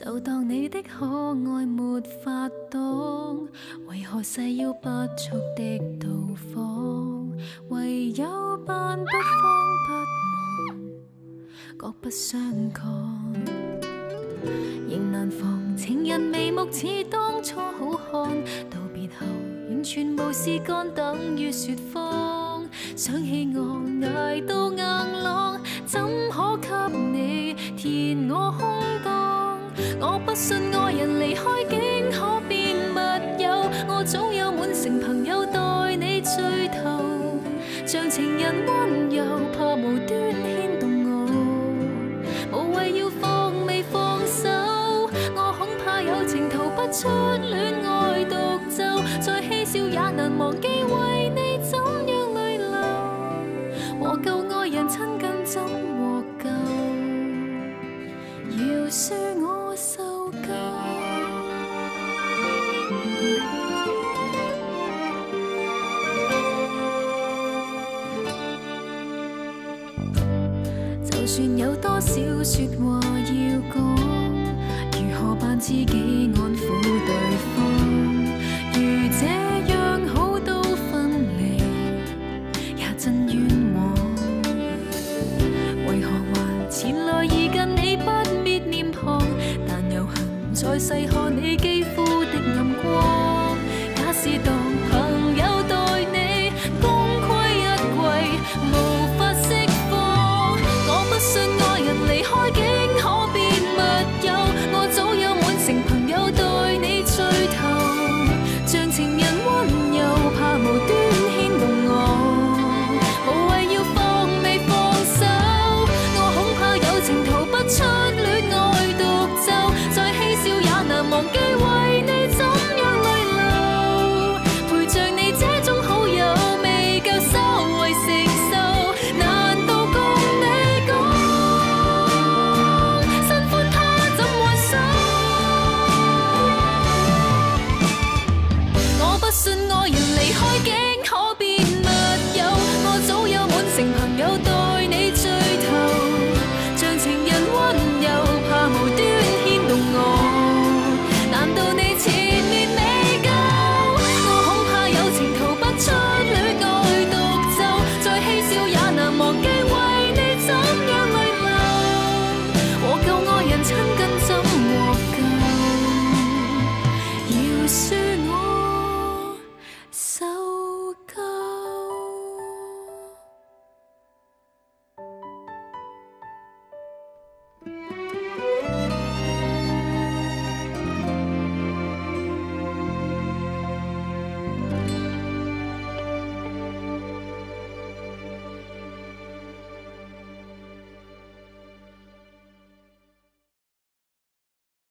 就当你的可愛沒法擋，為何誓要不速的到訪？唯有扮不慌不忙，各不相抗，仍難防情人眉目似當初好看，道別後完全無事幹，等於説謊。想起我捱到硬朗，怎可給你填我空檔？我不信愛人離開竟可變密友，我早有滿城朋友待你醉頭，像情人溫柔，怕無端牽動我，無謂要放未放手，我恐怕有情逃不出戀愛獨奏，再嬉笑也難忘記為你怎樣淚流，和舊愛人親近怎獲救？要恕我受夠。就算有多少說話要講，如何扮自己安撫對方？如這樣好都分離，也真冤枉。為何還前來移近你不滅臉龐？但又恨再細看你肌膚的暗光。假使當朋友待你，功虧一簣，無法釋放。我不信愛人離開竟可變密友，我早有滿城朋友待你醉頭，像情人溫柔，怕無端牽動我，無謂要放未放手，我恐怕有情逃不出戀愛獨奏，再嬉笑也難忘記為你怎樣淚流，陪着你這種好友未夠稍為承受，難道共你講新歡他怎幻想？我不信愛人離開竟可變密友，我早有滿城朋友待你醉頭，像情人溫柔，怕無端牽動我，難道你前面未夠？我恐怕有情逃不出戀愛獨奏，再嬉笑也難忘記為你怎樣淚流，和舊愛人親近怎獲救？要說